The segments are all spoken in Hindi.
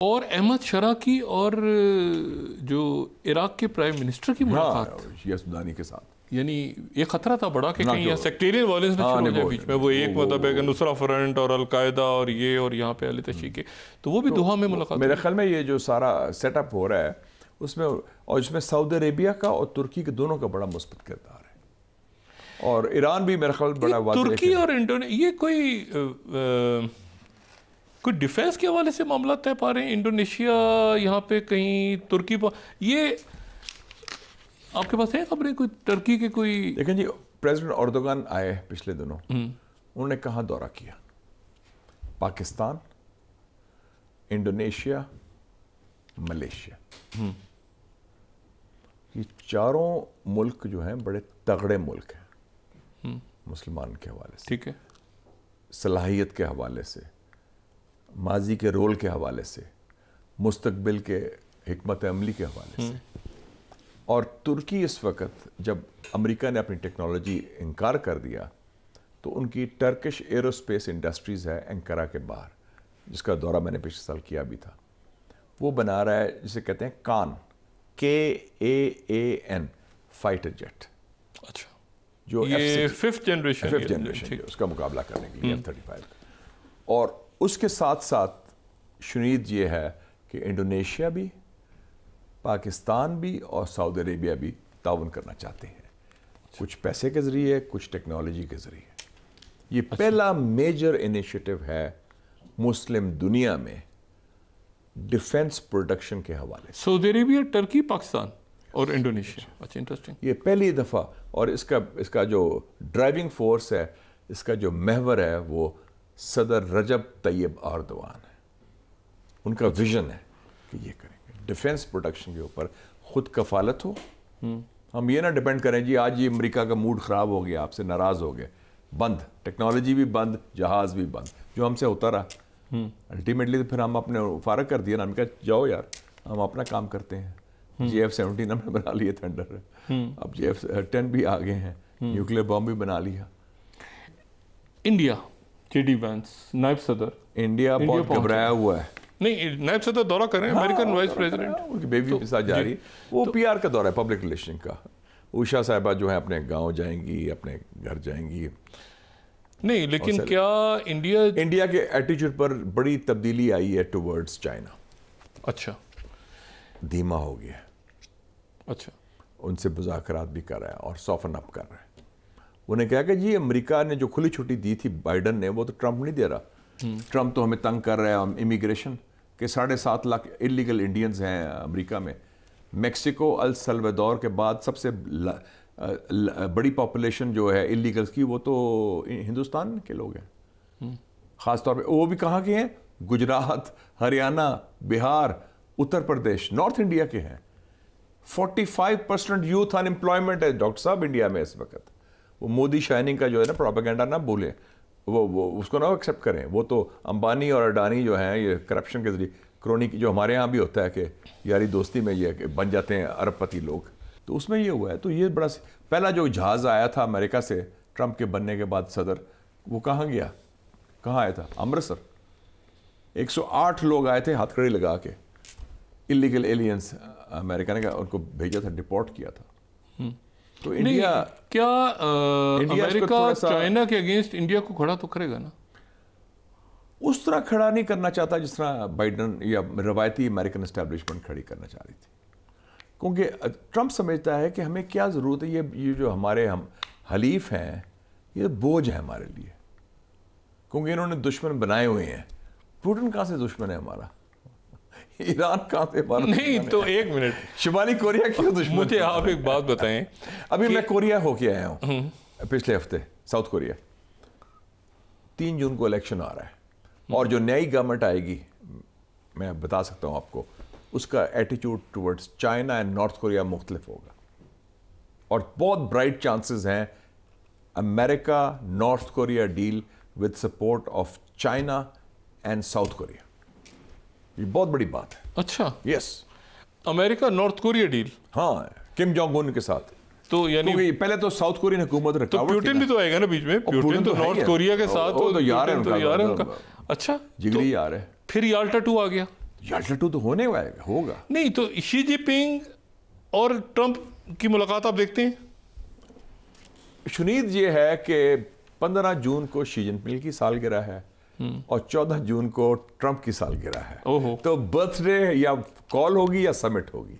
और अहमद शरा की और जो इराक के प्राइम मिनिस्टर की मुलाकात शिया सुदानी के साथ, यानी ये खतरा था बड़ा कि कहीं यहाँ सेक्टेरियन वायलेंस ना शुरू हो जाए बीच में। वो एक मतलब है कि नुसरा फ्रंट और अलकायदा और ये और यहाँ पे अली तशी के, तो वो भी दोहा में मुलाकात। मेरे ख्याल में ये जो सारा सेटअप हो रहा है उसमें, और इसमें सऊदी अरेबिया का और तुर्की के दोनों का बड़ा मुस्बत किरदार है, और ईरान भी मेरे ख्याल बड़ा तुर्की और इंडोनेशिया, ये कोई डिफेंस के हवाले से मामला तय पा रहे हैं। इंडोनेशिया यहाँ पे कहीं तुर्की पर, ये आपके पास है खबरें कोई टर्की के कोई? देखें जी, प्रेसिडेंट अर्दोगान आए पिछले दिनों, उन्होंने कहाँ दौरा किया? Pakistan, Indonesia, Malaysia. ये चारों मुल्क जो हैं बड़े तगड़े मुल्क हैं मुसलमान के हवाले से, ठीक है, सलाहियत के हवाले से, माजी के रोल के हवाले से, मुस्तकबिल के हिकमत अमली के हवाले से। और तुर्की इस वक्त, जब अमेरिका ने अपनी टेक्नोलॉजी इनकार कर दिया, तो उनकी टर्किश एरोस्पेस इंडस्ट्रीज़ है एंकारा के बाहर, जिसका दौरा मैंने पिछले साल किया भी था, वो बना रहा है जिसे कहते हैं कान, KAAN फाइटर जेट। अच्छा, जो ये फिफ्थ जनरेशन उसका मुकाबला करने के लिए F-35। और उसके साथ साथ शुनीद ये है कि इंडोनेशिया भी, पाकिस्तान भी और सऊदी अरेबिया भी ताउन करना चाहते हैं, कुछ पैसे के ज़रिए, कुछ टेक्नोलॉजी के ज़रिए। ये पहला मेजर इनिशिएटिव है मुस्लिम दुनिया में डिफेंस प्रोडक्शन के हवाले से। सऊदी अरेबिया, टर्की, पाकिस्तान और इंडोनेशिया। अच्छा, इंटरेस्टिंग। ये पहली दफ़ा, और इसका जो ड्राइविंग फोर्स है, इसका जो महवर है, वो सदर रजब तैयब अर्दवान है। उनका विजन है कि ये करेंगे, डिफेंस प्रोडक्शन के ऊपर खुद कफालत हो। हम ये ना डिपेंड करें जी आज ये अमेरिका का मूड ख़राब हो गया, आपसे नाराज़ हो गए, बंद, टेक्नोलॉजी भी बंद, जहाज़ भी बंद, जो हमसे होता रहा। अल्टीमेटली तो फिर हम अपने फारग कर दिया ना, हमने कहा जाओ यार हम अपना काम करते हैं। JF-17 हमने बना लिए थंडर, अब JF-10 भी आ गए हैं, न्यूक्लियर बॉम्ब भी बना लिया। इंडिया, JD वैंस, नायब सदर, इंडिया बहुत घबराया हुआ है। नहीं, नायब सदर दौरा कर रहे हैं, अमेरिकन वाइस प्रेसिडेंट, उनकी बेबी के साथ जा रही है। वो PR का दौरा है, पब्लिक रिलेशन का। उषा साहिबा जो है अपने गांव जाएंगी, अपने घर जाएंगी। नहीं, लेकिन क्या इंडिया के एटीट्यूड पर बड़ी तब्दीली आई है टुवर्ड्स चाइना। अच्छा, धीमा हो गया। अच्छा, उनसे मुज़ाकरात भी कर रहा है और सॉफन अप कर रहा है। उन्हें कहा कि जी अमेरिका ने जो खुली छुट्टी दी थी बाइडन ने, वो तो ट्रंप नहीं दे रहा। ट्रंप तो हमें तंग कर रहा है। हम इमिग्रेशन के 7.5 लाख इलीगल इंडियंस हैं अमेरिका में। मेक्सिको, अल सल्वाडोर के बाद सबसे बड़ी पॉपुलेशन जो है इलीगल्स की, वो तो हिंदुस्तान के लोग हैं। ख़ास तौर पे वो भी कहाँ के हैं? गुजरात, हरियाणा, बिहार, उत्तर प्रदेश, नॉर्थ इंडिया के हैं। 45% यूथ अनएम्प्लॉयमेंट है डॉक्टर साहब इंडिया में इस वक्त। वो मोदी शाइनिंग का जो है ना प्रोपेगेंडा ना भूलें, वो उसको ना एक्सेप्ट करें। वो तो अंबानी और अडानी जो हैं ये करप्शन के जरिए, क्रोनी की जो हमारे यहाँ भी होता है कि यारी दोस्ती में ये बन जाते हैं अरबपति लोग, तो उसमें ये हुआ है। तो ये बड़ा पहला जो जहाज़ आया था अमेरिका से ट्रंप के बनने के बाद सदर, वो कहाँ गया? कहाँ आया था? अमृतसर। 108 लोग आए थे हथकड़ी लगा के, इलीगल एलियंस। अमेरिका ने उनको भेजा था, डिपोर्ट किया था। तो इंडिया, क्या अमेरिका चाइना के अगेंस्ट इंडिया को खड़ा तो करेगा ना? उस तरह खड़ा नहीं करना चाहता जिस तरह बाइडन या रवायती अमेरिकन एस्टैब्लिशमेंट खड़ी करना चाह रही थी, क्योंकि ट्रंप समझता है कि हमें क्या ज़रूरत है, ये जो हमारे हम हलीफ हैं ये बोझ है हमारे लिए, क्योंकि इन्होंने दुश्मन बनाए हुए हैं। पुतिन कहाँ से दुश्मन है हमारा? ईरान कहाँ से हमारा? नहीं, तो एक मिनट, शिमाली कोरिया क्यों दुश्मन? मुझे आप एक बात बताएं। अभी मैं कोरिया होके आया हूँ पिछले हफ्ते, साउथ कोरिया। 3 जून को इलेक्शन आ रहा है, और जो नई गवर्नमेंट आएगी, मैं बता सकता हूँ आपको, उसका attitude towards China and north Korea मुख्तलिफ होगा। और बहुत ब्राइट चांसेस हैं America north Korea deal with support of China and south Korea. ये बहुत बड़ी बात है। अच्छा, yes, America north Korea deal. हाँ, किम जोंग उन के साथ। तो यानी पहले तो साउथ कोरियन हुकूमत तो पुतिन भी तो आएगा ना बीच में? पुतिन तो नॉर्थ कोरिया के साथ तो यार है उनका। अच्छा, जिगरी यार है। फिर याल्टा 2 आ गया। याल्टा 2 तो होने वाला होगा। नहीं तो शी जिनपिंग और ट्रंप की मुलाकात आप देखते हैं? शुनीद ये है कि 15 जून को शी जिनपिंग की सालगिरह है और 14 जून को ट्रंप की सालगिरह है। ओहो। तो बर्थडे या कॉल होगी या समिट होगी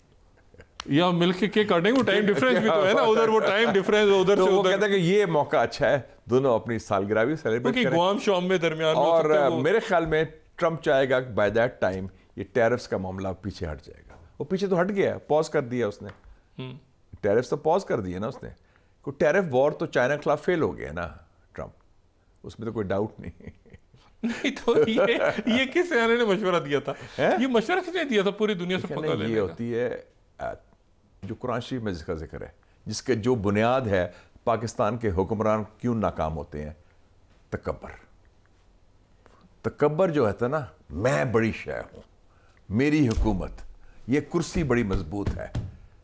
या मिलके केक काटेंगे। वो टाइम डिफरेंस भी तो है ना, उधर वो टाइम डिफरेंस उधर तो से वो उधर। कहते हैं कि ये मौका अच्छा है, दोनों अपनी सालगिरह भी सेलिब्रेट करें। गुआम शाम में दरमियान में हो और सकता है वो। मेरे ख्याल में ट्रंप चाहेगा कि बाय दैट टाइम ये टैरिफ्स का मामला पीछे हट जाएगा। वो पीछे तो हट गया, पॉज कर दिया उसने। टैरिफ्स तो पॉज कर दिए ना उसने। को टैरिफ वॉर तो चाइना के खिलाफ फेल हो गया ना ट्रंप, उसमें तो कोई डाउट नहीं। नहीं तो ये किस सियाने ने मशवरा दिया था? ये मशवरा किसने दिया था पूरी दुनिया से पंगा लेने ये होती है जो कुरान शरीफ में जिसका जिक्र है, जिसके जो बुनियाद है पाकिस्तान के हुक्मरान क्यों नाकाम होते हैं, तकब्बर जो है ना, मैं बड़ी शय हूं, मेरी हुकूमत, ये कुर्सी बड़ी मजबूत है,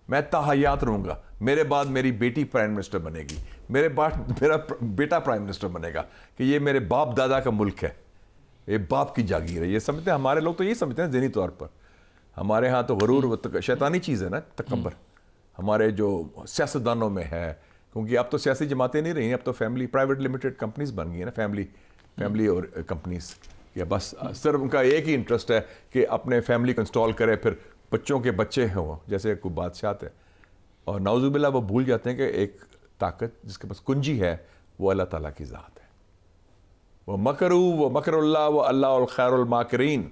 मैं ताहयात रहूंगा, मेरे बाद मेरी बेटी प्राइम मिनिस्टर बनेगी, मेरे बाद मेरा बेटा प्राइम मिनिस्टर बनेगा, कि ये मेरे बाप दादा का मुल्क है, ये बाप की जागीर है। ये समझते हैं हमारे लोग, तो ये समझते हैं ज़हनी तौर पर। हमारे यहाँ तो गरूर शैतानी चीज़ है ना तकब्बर, हमारे जो सियासतदानों में है, क्योंकि अब तो सियासी जमातें नहीं रही हैं, अब तो फैमिली प्राइवेट लिमिटेड कंपनीज बन गई है ना, फैमिली और कंपनीज। या बस सिर्फ उनका एक ही इंटरेस्ट है कि अपने फैमिली को इंस्टॉल करे, फिर बच्चों के बच्चे हों, जैसे कोई बादशाह है। और नाउजुबिल्ला वो भूल जाते हैं कि एक ताकत जिसके पास कुंजी है वो अल्लाह ताला की ज़ात है। वो मकरुल्लाह व अल्लाह खैरुल माकिरीन।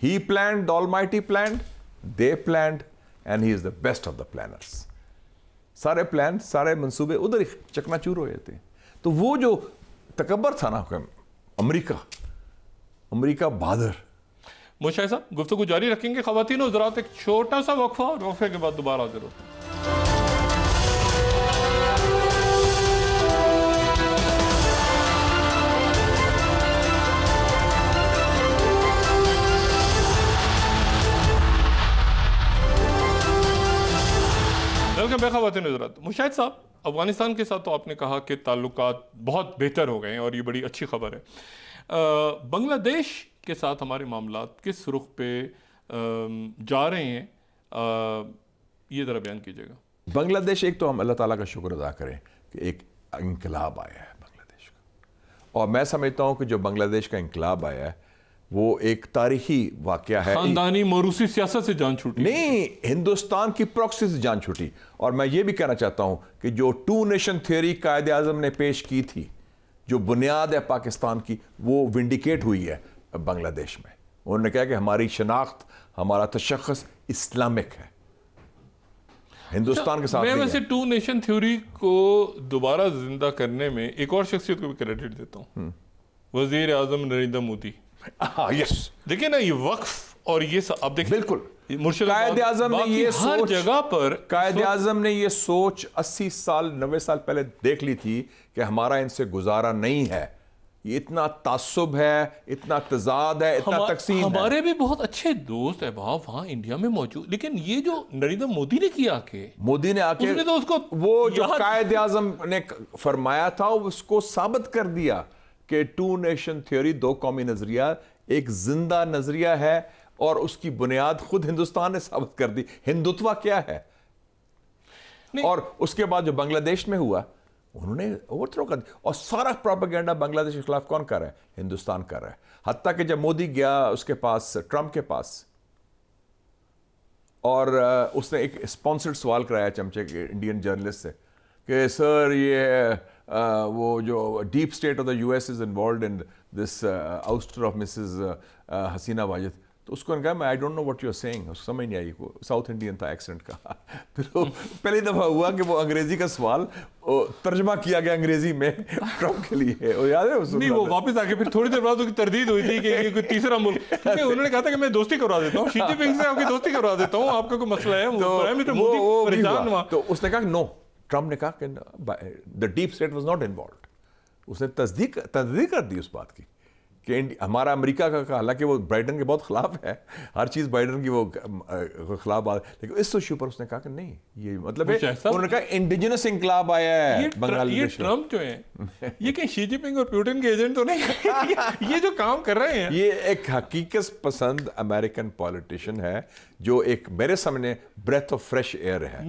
He planned, the Almighty planned, they planned, and He is the best of the planners. सारे प्लान, सारे मंसूबे उधर ही चकनाचूर हो जाते हैं। तो वो जो तकब्बर था ना, अमेरिका बहादुर। मुशाहिद साहब गुफ्तगू जारी रखेंगे। ख़वातीन और हज़रात, एक छोटा सा वक्फा, और वक्फे के बाद दोबारा हाजिर होते हैं। वेलकम बैक ख़वातीन और हज़रात। मुशाहिद साहब, अफ़गानिस्तान के साथ तो आपने कहा कि ताल्लुकात बहुत बेहतर हो गए हैं और ये बड़ी अच्छी खबर है। बांग्लादेश के साथ हमारे मामलात किस रुख पे जा रहे हैं, ये ज़रा बयान कीजिएगा। बांग्लादेश, एक तो हम अल्लाह ताला का शुक्र अदा करें कि एक इंकलाब आया है बांग्लादेश का, और मैं समझता हूँ कि जो बांग्लादेश का इंकलाब आया है वो एक तारीखी वाकया है। खानदानी मोरूसी सियासत से जान छूटी नहीं, हिंदुस्तान की प्रॉक्सी से जान छूटी। और मैं ये भी कहना चाहता हूँ कि जो 2 नेशन थ्योरी कायदे आज़म ने पेश की थी, जो बुनियाद है पाकिस्तान की, वो विंडिकेट हुई है बांग्लादेश में। उन्होंने कहा कि हमारी शनाख्त, हमारा तशख़्ख़ुस इस्लामिक है, हिंदुस्तान के साथ। मैं वैसे 2 नेशन थ्योरी को दोबारा जिंदा करने में एक और शख्सियत को भी क्रेडिट देता हूँ, वज़ीर आज़म नरेंद्र मोदी। यस, देखिए ना, ये वक्फ और ये आप देखिए, बिल्कुल कायदे आज़म ने ये हर जगह पर, कायदे आज़म ने ये सोच 80 साल 90 साल पहले देख ली थी कि हमारा इनसे गुजारा नहीं है, ये इतना तासुब है, इतना तजाद है, इतना तकसीम। हमारे भी बहुत अच्छे दोस्त है वहाँ इंडिया में मौजूद, लेकिन ये जो नरेंद्र मोदी ने किया, मोदी ने आके तो उसको वो जो कायदे आज़म ने फरमाया था उसको साबित कर दिया कि 2 नेशन थ्योरी, 2 कौमी नजरिया एक जिंदा नजरिया है, और उसकी बुनियाद खुद हिंदुस्तान ने साबित कर दी। हिंदुत्व क्या है? और उसके बाद जो बांग्लादेश में हुआ, उन्होंने ओवरथ्रो कर दिया, और सारा प्रोपेगेंडा बांग्लादेश के खिलाफ कौन कर रहा है? हिंदुस्तान कर रहा है। हत्ता कि जब मोदी गया उसके पास, ट्रंप के पास, और उसने एक स्पॉन्सर्ड सवाल कराया चमचे के इंडियन जर्नलिस्ट से कि सर ये वो जो deep state of the US is involve in this ouster of Mrs Hasina Wajed. तो उसको कहा, मैं I don't know what you are saying. उसको समझ नहीं आई, को साउथ इंडियन था एक्सेंट का। फिर पहली दफ़ा हुआ कि वो अंग्रेजी का सवाल तर्जमा किया गया अंग्रेजी में ट्रंप के लिए, और याद है नहीं, वो वापस आके फिर थोड़ी देर बाद उसकी तरदीद हुई थी कि ये कोई तीसरा मुल्क, क्योंकि उन्होंने कहा था कि मैं दोस्ती करवा देता हूँ, शी जिनपिंग से आपकी दोस्ती करवा देता हूँ, आपका कोई मसला है। तो उसने कहा नो, ट्रंप ने कहा कि the deep state was not involved. उसने तस्दीक कर दी उस बात की कि हमारा अमेरिका का, हालांकि वो बाइडन के बहुत खिलाफ है, हर चीज़ बाइडन की वो खिलाफ बात, लेकिन इस इशू पर उसने कहा कि नहीं, ये मतलब है, उन्होंने कहा इंडिजिनस इंकलाब आया है बांग्लादेश में। ट्रम्प जो है ये कहीं शी जिनपिंग और पुतिन के एजेंट तो नहीं ये जो काम कर रहे हैं, ये एक हकीकत पसंद अमेरिकन पॉलिटिशियन है जो एक मेरे सामने ब्रेथ ऑफ फ्रेश एयर है।